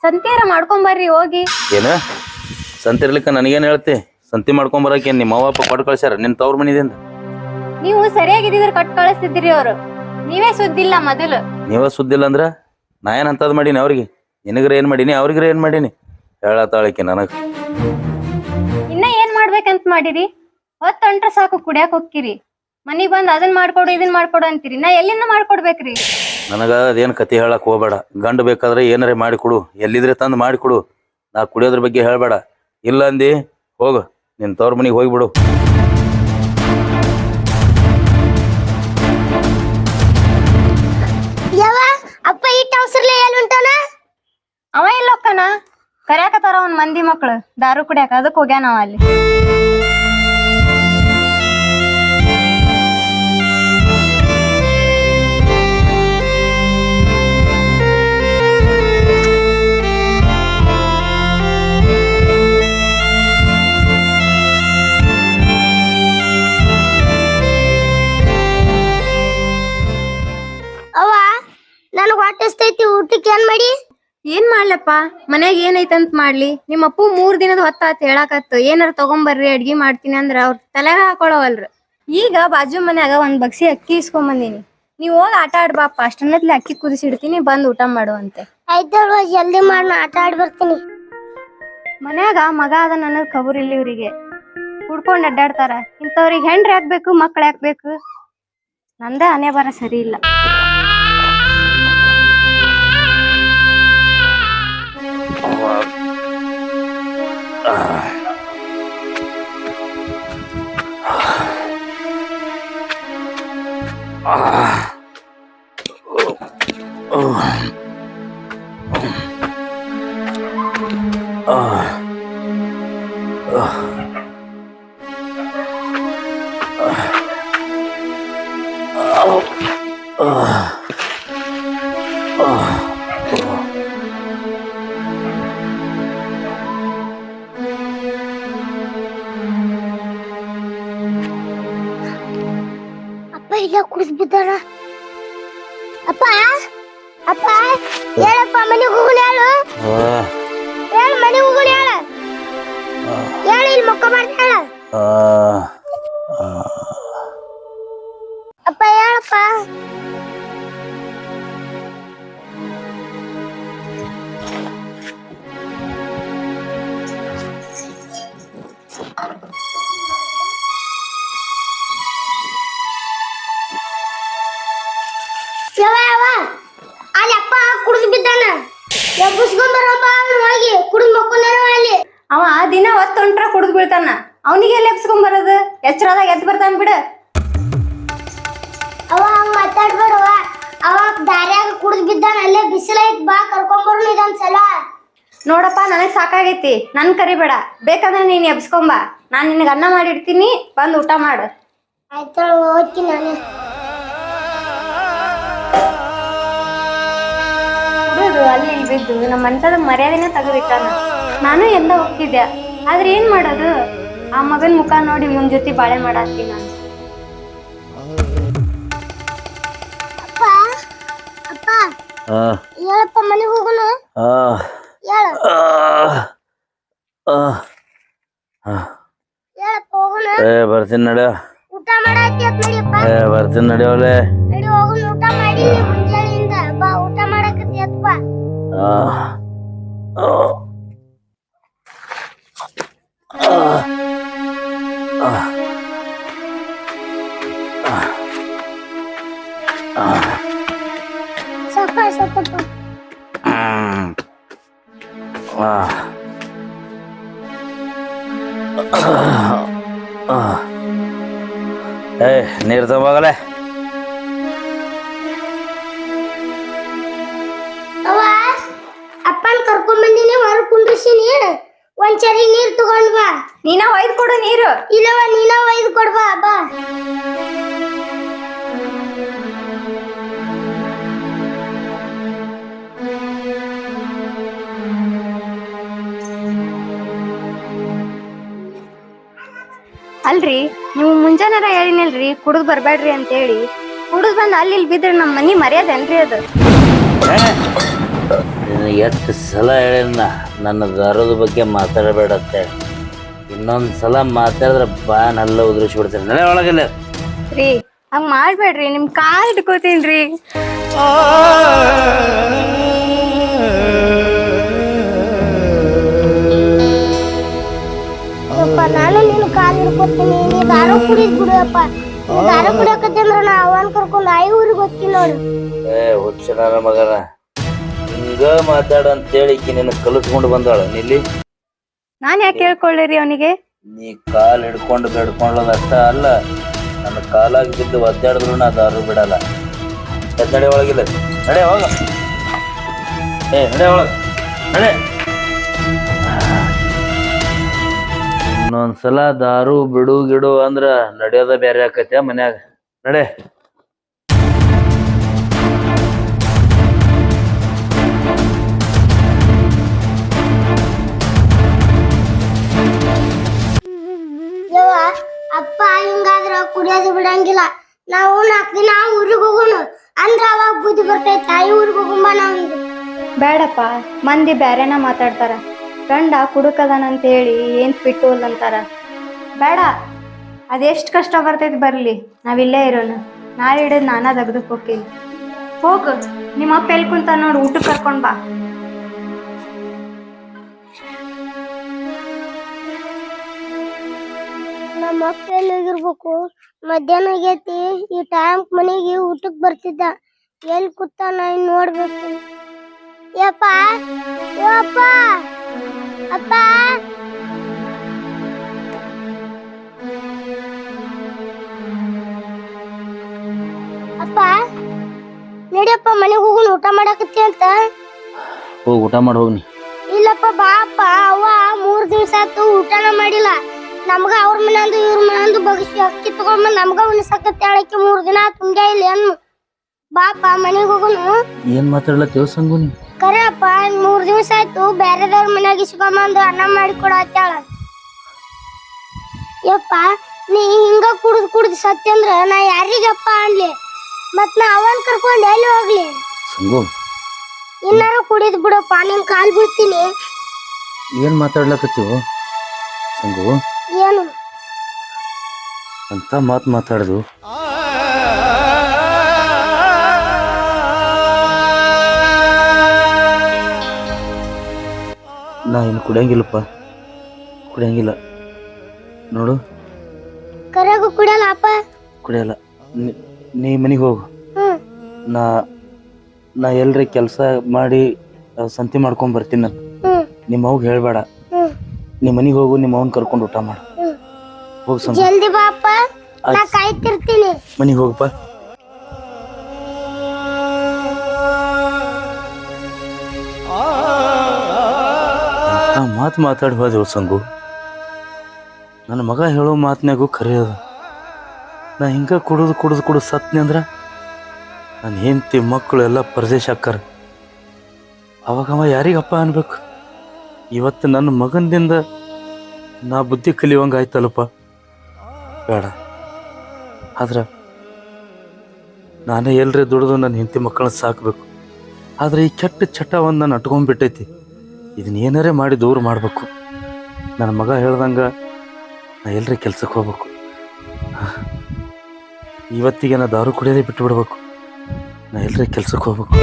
ಸಂತಿಯಾರ ಮಾಡ್ಕೊಂಬರ್ರಿ ಹೋಗಿ. ಏನ ಸಂತಿ ಇರ್ಲಿಕ್ಕ ನನಗೇನ್ ಹೇಳ್ತಿ? ಸಂತಿ ಮಾಡ್ಕೊಂಬರಕ್ಕೆ ನಿಮ್ಮ ಅವ್ವಪ್ಪ ಕೊಟ್ಟು ಕಳ್ಸ್ಯಾರ ನಿನ್ ತವ್ರ ಮನಿದಿಂದ. ನೀವು ಸರಿಯಾಗಿದ್ದಿದ್ರೆ ಕಟ್ ಕಳಿಸ್ತಿದ್ರಿ ಅವ್ರು. ನೀವೇ ಸುದ್ದಿಲ್ಲ ಮೊದಲು. ನೀವ ಸುದ್ದಿಲ್ಲ ಅಂದ್ರ ನಾ ಏನ್ ಅಂತದ್ ಮಾಡೀನಿ ಅವ್ರಿಗೆ? ನಿನಗ್ರ ಏನ್ ಮಾಡೀನಿ, ಅವ್ರಿಗ್ರ ಏನ್ ಮಾಡೀನಿ? ಹೇಳತ್ತಾಳಕಿ ನನಗ. ಇನ್ನ ಏನ್ ಮಾಡ್ಬೇಕಂತ ಮಾಡಿರಿ? ಹೊತ್ತೊಂಟ್ರ ಸಾಕು ಕುಡಿಯಾಕ ಹೋಗ್ಕಿರಿ, ಮನಿಗ್ ಬಂದ್ ಅದನ್ ಮಾಡ್ಕೊಡು ಇದನ್ ಮಾಡ್ಕೊಡು ಅಂತೀರಿ. ನಾ ಎಲ್ಲಿಂದ ಮಾಡ್ಕೊಡ್ಬೇಕ್ರಿ? ನನಗ ಅದೇನ್ ಕತಿ ಹೇಳಕ್ ಹೋಗ್ಬೇಡ. ಗಂಡು ಬೇಕಾದ್ರೆ ಏನಾರೇ ಮಾಡಿಕೊಡು, ಎಲ್ಲಿದ್ರೆ ತಂದು ಮಾಡಿಕೊಡು. ನಾ ಕುಡಿಯೋದ್ರ ಬಗ್ಗೆ ಹೇಳ್ಬೇಡ. ಇಲ್ಲ ಅಂದಿ ಹೋಗ ನಿನ್ ತವ್ರ ಮನಿಗೆ ಹೋಗ್ಬಿಡು. ಅಪ್ಪ ಇಟ್ಟ ಅವಸರ್ಲೆ ಎಲ್ಲಿ ಅವ ಇಲ್ಲ ಹೋಕ್ಕನ, ಕರ್ಯಾಕತ್ತಾರ ಅವ್ನ ಮಂದಿ ಮಕ್ಳು ದಾರು ಕುಡಿಯಾಕ, ಅದಕ್ ಹೋಗ್ಯಾನ ಅವ ಅಲ್ಲಿ. ಅವ್ವ ನನಗ್ ಹೊಟ್ಟೆಸ್ತೈತಿ, ಊಟಕ್ಕೆ ಏನ್ ಮಾಡಿ? ಏನ್ ಮಾಡ್ಲಪ್ಪ, ಮನ್ಯಾಗ ಏನೈತಂತ ಮಾಡ್ಲಿ? ನಿಮ್ಮ ಅಪ್ಪು 3 ದಿನದ ಹೊತ್ತಾತ್ ಹೇಳಾಕತ್ತು ಏನಾರ ತಗೊಂಬರ್ರಿ ಅಡ್ಗಿ ಮಾಡ್ತೀನಿ ಅಂದ್ರ ಅವ್ರ ತಲೆಗ ಹಾಕೊಳವಲ್ರ. ಈಗ ಬಾಜು ಮನ್ಯಾಗ ಒಂದ್ ಬಗ್ಸಿ ಅಕ್ಕಿ ಇಸ್ಕೊಂಬಂದಿನಿ. ನೀವ್ ಹೋಗಿ ಆಟ ಆಡ್ಬಾಪ, ಅಷ್ಟನ್ನತ್ಲಿ ಅಕ್ಕಿ ಕುದಿಸಿಡ್ತೀನಿ, ಬಂದ್ ಊಟ ಮಾಡುವಂತೆ. ಆಯ್ತಲ್ವ, ಜಲ್ದಿ ಮಾಡಿ ನಾ ಆಟ ಆಡ್ ಬರ್ತೀನಿ. ಮನ್ಯಾಗ ಮಗ ಅದ ಅನ್ನೋದ್ ಖಬರ್ ಇಲ್ಲಿ ಇವ್ರಿಗೆ. ಕುಡ್ಕೊಂಡ್ ಅಡ್ಡಾಡ್ತಾರ. ಇಂಥವ್ರಿಗೆ ಹೆಂಡ್ರಿ ಹಾಕ್ಬೇಕು, ಮಕ್ಳು ಹಾಕ್ಬೇಕು. ನಂದೇ ಹಣೆ ಬರ ಸರಿ ಇಲ್ಲ. ಅಪ್ಪ ಇಲ್ಲ ಕುಡಿದ್ ಬಿದ್ದಾರ. ಅಪ್ಪ ಅಪ್ಪ ಹೇಳಪ್ಪ, ಮನೆಗೆ ಹೋಗೋಣ ಹೇಳು. ಹೇಳು ಮನೆಗೆ ಹೋಗೋಣ ಹೇಳ. ಹೇಳು ಇಲ್ಲಿ ಮಕ್ಕ ಮಾಡ್ದ ಹೇಳ. ಅಪ್ಪ ಹೇಳಪ್ಪ. ಅಲ್ಲಿ ಅಪ್ಪ ಕುಡಿದು ಬಿದ್ದಾನ, ಎಬ್ಬಿಸ್ಕೊಂಡ್ ಬರಪ್ಪ ಹೋಗಿ. ಕುಡಿದ್ ಮಕ್ಕೊಂಡಾರ ಅಲ್ಲಿ. ಅವ ದಿನ ಹೊತ್ತೊಂಟ್ರ ಕುಡ್ದು ಬೀಳ್ತಾನ, ಅವನಿಗೆ ಎಲ್ಲಿ ಎಬ್ಸ್ಕೊಂಡ್ ಬರೋದು? ಎಚ್ಚರದಾಗ ಎದ್ದು ಬರ್ತಾನ ಬಿಡ. ಅವ ಹಂಗ ಮಾತಾಡ್ಬೇಡವ. ಅವ ದಾರ್ಯಾಗ ಕುಡಿದ್ ಬಿದ್ದಾನ, ಅಲ್ಲೇ ಬಿಸಿಲೈತ್, ಬಾ ಕರ್ಕೊಂಬರ್ನು ಇದೊಂದ್ಸಲ. ನೋಡಪ್ಪ, ನನಗ್ ಸಾಕಾಗೈತಿ, ನನ್ ಕರಿಬೇಡ. ಬೇಕಂದ್ರೆ ನೀನ್ ಎಬ್ಸ್ಕೊಂಬ, ನಾನ್ ನಿನಗ ಅನ್ನ ಮಾಡಿಡ್ತೀನಿ, ಬಂದ್ ಊಟ ಮಾಡು. ಆಯ್ತಾಳ, ಹೋಗ್ತೀನಿ ನಾನು. ಕುಡಿದು ಅಲ್ಲಿ ಇಲ್ಲಿ ಬಿದ್ದು ನಮ್ಮ ಮನ್ಸದ ಮರ್ಯಾದೆನ ತೆಗೆದಿಟ್ಟಾನ. ನಾನು ಎಲ್ಲ ಹೋಗ್ತಿದ್ದೆ, ಆದ್ರೆ ಏನ್ ಮಾಡೋದು? ಆ ಮಗನ್ ಮುಖ ನೋಡಿ ಇವನ್ ಜೊತೆ ಬಾಳೆ ಮಾಡಾಕ್ತೀನಿ ನಾನು. ಅಪ್ಪ ಅಪ್ಪ ಹೇಳಪ್ಪ, ಮನೆಗೆ ಹೋಗೋಣ ಹೇಳು. ಹೇಳಪ್ಪ ಹೋಗೋಣ. ಬರ್ತೀನಿ ನಡ. ಊಟ ಮಾಡಾತಿ ಅತ್ ನಡಿಯಪ್ಪ. ಬರ್ತೀನಿ ನಡಿಯೋಲೆ. ನಡಿ ಹೋಗೋಣ, ಊಟ ಮಾಡಿ ಮುಂಜಾನೆಯಿಂದ. ಬಾ ಊಟ ಮಾಡಾಕತ್ತಿ ಅಪ್ಪ. ಸ್ವಲ್ಪ ನೀರ್ ತಗೋಗಲೆ. ಅವ್ವ ಅಪ್ಪನ್ ಕರ್ಕೊಂಡ್ ಬಂದಿನಿ, ಹೊರ ಕುಂಡ್ರಿಸಿನಿ. ಒಂದ್ ಚರಿ ನೀರ್ ತಗೊಂಡ್ ಬಾ. ನೀನ ಒಯ್ದು ಕೊಡು ನೀರು. ಇಲ್ಲವ ನೀನ ಒಯ್ದು ಕೊಡ್ಬಾ. ಬಾ ಅಲ್ರಿ, ನೀವು ಮುಂಜಾನಾರ ಹೇಳಿನಲ್ರಿ ಕುಡಿದ್ ಬರ್ಬೇಡ್ರಿ ಅಂತ ಹೇಳಿ. ಕುಡಿದ್ ಬಂದ್ ಅಲ್ಲಿ ಇಲ್ಲಿ ಬಿದ್ರೆ ನಮ್ಮ ಮನಿ ಮರ್ಯಾದೆ ಅನ್ರಿ ಅದು. ಎಷ್ಟು ಸಲ ಹೇಳಿನ ನನ್ನ ದಾರದ ಬಗ್ಗೆ ಮಾತಾಡಬೇಡತ್ತೆ. ಇನ್ನೊಂದು ಸಲ ಮಾತಾಡಿದ್ರೆ ಬಾನೆಲ್ಲ ಉದುರಿಸ್ಬಿಡ್ತೀನಿ. ನಡೆ ಒಳಗಿಲ್ಲ. ರೀ ಹಂಗ ಮಾಡ್ಬೇಡ್ರಿ, ನಿಮ್ ಕಾಲ್ ಇಟ್ಕೋತೀನ್ರಿ. ನಾನು ನಿನ್ನ ಕಾಲ್ ಹಿಡ್ಕೊತೀನಿ. ನೀ ದಾರು ಕುಡಿದ್ ಬಿಡುವಪ್ಪ. ನೀ ದಾರು ಕುಡಿಯಕತ್ತಂದ್ರ ನಾ ಅವನ್ ಕರ್ಕೊಂಡು ಊರಿಗೆ ಹೋಗ್ತೀನಿ ನೋಡು. ಹುಚ್ಚ ನನ್ನ ಮಗನ ಹಿಂಗ ಮಾತಾಡ ಅಂತೇಳಿ ನಿನ್ನ ಕಲಿಸ್ಕೊಂಡು ಬಂದಾಳ ನಿಲ್ಲಿ. ನಾನ್ ಯಾಕೆ ಕೇಳ್ಕೊಳ್ಳಿರಿ ಅವನಿಗೆ? ನೀ ಕಾಲ್ ಹಿಡ್ಕೊಂಡು ಬೇಡ್ಕೊಳ್ಳೋದು ಅಷ್ಟ ಅಲ್ಲ, ನನ್ನ ಕಾಲಾಗಿ ಬಿದ್ದು ಒದ್ದಾಡಿದ್ರು ನಾ ದಾರು ಬಿಡಲ್ಲ. ನಡೆ ಒಳಗಿಲ್ಲ. ನಡೆ ಹೋಗ. ನಡೆ ಒಳಗ. ನಡೆ. ಇನ್ನೊಂದ್ಸಲ ದಾರು ಬಿಡು ಗಿಡು ಅಂದ್ರ ನಡೆಯೋದ ಬೇರೆ ಆಕತ್ಯ ಮನ್ಯಾಗ. ನಡೆ. ಯವ್ವ ಅಪ್ಪ ಹಿಂಗಾದ್ರ ಕುಡಿಯೋದು ಬಿಡಂಗಿಲ್ಲ. ನಾವು 4 ದಿನ ಊರಿಗೆ ಹೋಗೋಣ ಅಂದ್ರ ಅವಾಗ ಬುದ್ಧಿ ಬರ್ತೈತಿ. ತಾಯಿ ಊರಿಗೆ ಹೋಗುಂಬ ನಾವ್ ಈಗ. ಬೇಡಪ್ಪ, ಮಂದಿ ಬ್ಯಾರೇನ ಮಾತಾಡ್ತಾರ. ಗಂಡ ಕುಡುಕದಾನಂತ ಹೇಳಿ ಏನ್ ಬಿಟ್ಟೋಲ್ ಅಂತಾರ. ಬೇಡ, ಅದೆಷ್ಟ್ ಕಷ್ಟ ಬರ್ತೈತಿ ಬರ್ಲಿ, ನಾವಿಲ್ಲೇ ಇರೋಣ. ನಾಳೆ ಹಿಡಿದ್ ನಾನಾ ತೆಗ್ದಕ್ ಹೋಗ್ತೀನಿ. ಹೋಗು, ನಿಮ್ಮ ಅಪ್ಪ ಎಲ್ ಕುಂತ ನೋಡು, ಊಟಕ್ಕೆ ಕರ್ಕೊಂಡ್ ಬಾ. ನಮ್ಮ ಅಪ್ಪ ಎಲ್ಲಿ ಹೋಗಿರ್ಬೇಕು? ಮಧ್ಯಾಹ್ನ ಆಗೈತಿ. ಈ ಟೈಮ್ ಮನೆಗೆ ಊಟಕ್ ಬರ್ತಿದ್ದ. ಎಲ್ಲಿ ಕೂತಾನ ಇನ್ ನೋಡ್ಬೇಕು. ಯಪ್ಪ ಯಪ್ಪ ಅಪ್ಪ ಅಪ್ಪ ನಡಿಯಪ್ಪ, ಮನೆಗೆ ಹೋಗೋಣ. ಊಟ ಮಾಡಕತ್ತಿ ಅಂತ. ಹೋಗಿ ಊಟ ಮಾಡಿ ಹೋಗ್ನಿ. ಇಲ್ಲಪ್ಪ ಬಾ ಅಪ್ಪ. ಅವ್ವ 3 ದಿವ್ಸ ಆತು ಊಟನ ಮಾಡಿಲ್ಲ. ನಮ್ಗ ಅವ್ರ ಮನೆಂದು ಇವ್ರ ಮನೆಂದು ಬಗಸಿ ಅಕ್ಕಿ ತಗೊಂಡ್ ನಮ್ಗ ಉಣಿಸಕತ್ತೆ. ಹೇಳಕ್ಕೆ 3 ದಿನ ತುಂಬ್ಯಾ ಇಲ್ಲ ಅನ್ನು. ಬಾಪ ಮನೆಗೆ ಹೋಗೋಣ. ಏನ್ ಮಾತಾಡ್ಲತ್ತೇವ ಸಂಗು ನೀ? ಕರೆ ಅಪ್ಪ, 3 ದಿವ್ಸ ಆಯ್ತು ಬೇರೆದವ್ರ ಮನ್ಯಾಗ ಇಸ್ಕೊಂಬಂದು ಅನ್ನ ಮಾಡಿ ಕೊಡತ್ತಾಳ. ಯಪ್ಪ ನೀ ಹಿಂಗ ಕುಡ್ದು ಸತ್ಯ ಅಂದ್ರ ನಾ ಯಾರಿಗಪ್ಪ ಅನ್ಲಿ? ಮತ್ ನಾ ಅವನ್ ಕರ್ಕೊಂಡ್ ಎಲ್ಲಿ ಹೋಗ್ಲಿ? ಸಂಗು ಇನ್ನಾರು ಕುಡಿದ್ ಬಿಡಪ್ಪ, ನಿನ್ ಕಾಲ್ ಬಿಡ್ತೀನಿ. ಏನ್ ಮಾತಾಡ್ಲಕತ್ತೀವ ಸಂಗು? ಏನು ಅಂತ ಮಾತಾಡುದು? ನಾ ಇನ್ನು ಕುಡಿಯಂಗಿಲ್ಲಪ್ಪ, ಕುಡಿಯಂಗಿಲ್ಲ ನೋಡು. ಕರೆಗೂ ಕುಡಿಯಲ್ಲ ಅಪ್ಪ? ಕುಡಿಯಲ್ಲ. ನೀ ಮನೆಗೆ ಹೋಗು. ನಾ ಎಲ್ರಿ ಕೆಲಸ ಮಾಡಿ ಸಂತಿ ಮಾಡ್ಕೊಂಡ್ ಬರ್ತೀನಿ. ನಾನು ನಿಮ್ಮ ಅವ್ಗೆ ಹೇಳ್ಬೇಡ. ನಿಮ್ಮ ಮನೆಗೆ ಹೋಗು, ನಿಮ್ಮ ಅವ್ನ ಕರ್ಕೊಂಡು ಊಟ ಮಾಡು. ಹೋಗಿ ಸಂಗು, ಜಲ್ದಿ ಬಾ ಅಪ್ಪ, ನಾ ಕಾಯ್ತಿರ್ತೀನಿ. ಮನೆಗೆ ಹೋಗಪ್ಪ. ಮಾತಾಡಿ ಹೋದೆವು ಸಂಗು. ನನ್ನ ಮಗ ಹೇಳೋ ಮಾತನಾಗೂ ಖರೆ ಅದ. ನಾ ಹಿಂಗ ಕುಡಿದು ಸತ್ನಿ ಅಂದ್ರ ನನ್ನ ಹೆಂಡತಿ ಮಕ್ಕಳು ಎಲ್ಲ ಪರದೇಶ ಆಕ್ಕಾರ. ಅವಾಗ ಯಾರಿಗಪ್ಪ ಅನ್ಬೇಕು? ಇವತ್ತು ನನ್ನ ಮಗನಿಂದ ನಾ ಬುದ್ಧಿ ಕಲಿಯುವಂಗ ಆಯ್ತಲ್ಲಪ್ಪ. ಬೇಡ, ಆದ್ರೆ ನಾನೇ ಎಲ್ರಿ ದುಡಿದು ನನ್ನ ಹೆಂಡತಿ ಮಕ್ಕಳನ್ನ ಸಾಕಬೇಕು. ಆದರೆ ಈ ಕೆಟ್ಟ ಚಟ ಒಂದು ನಾನು ಅಟ್ಕೊಂಡ್ಬಿಟ್ಟೈತಿ. ಇದನ್ನ ಏನಾರೇ ಮಾಡಿ ದೂರ ಮಾಡಬೇಕು. ನನ್ನ ಮಗ ಹೇಳ್ದಂಗೆ ನಾ ಎಲ್ರಿ ಕೆಲ್ಸಕ್ಕೆ ಹೋಗ್ಬೇಕು. ಇವತ್ತಿಗೆ ನಾ ದಾರು ಕುಡಿಯೋದೇ ಬಿಟ್ಟು ಬಿಡ್ಬೇಕು. ನಾ ಎಲ್ರಿ ಕೆಲ್ಸಕ್ಕೆ ಹೋಗ್ಬೇಕು.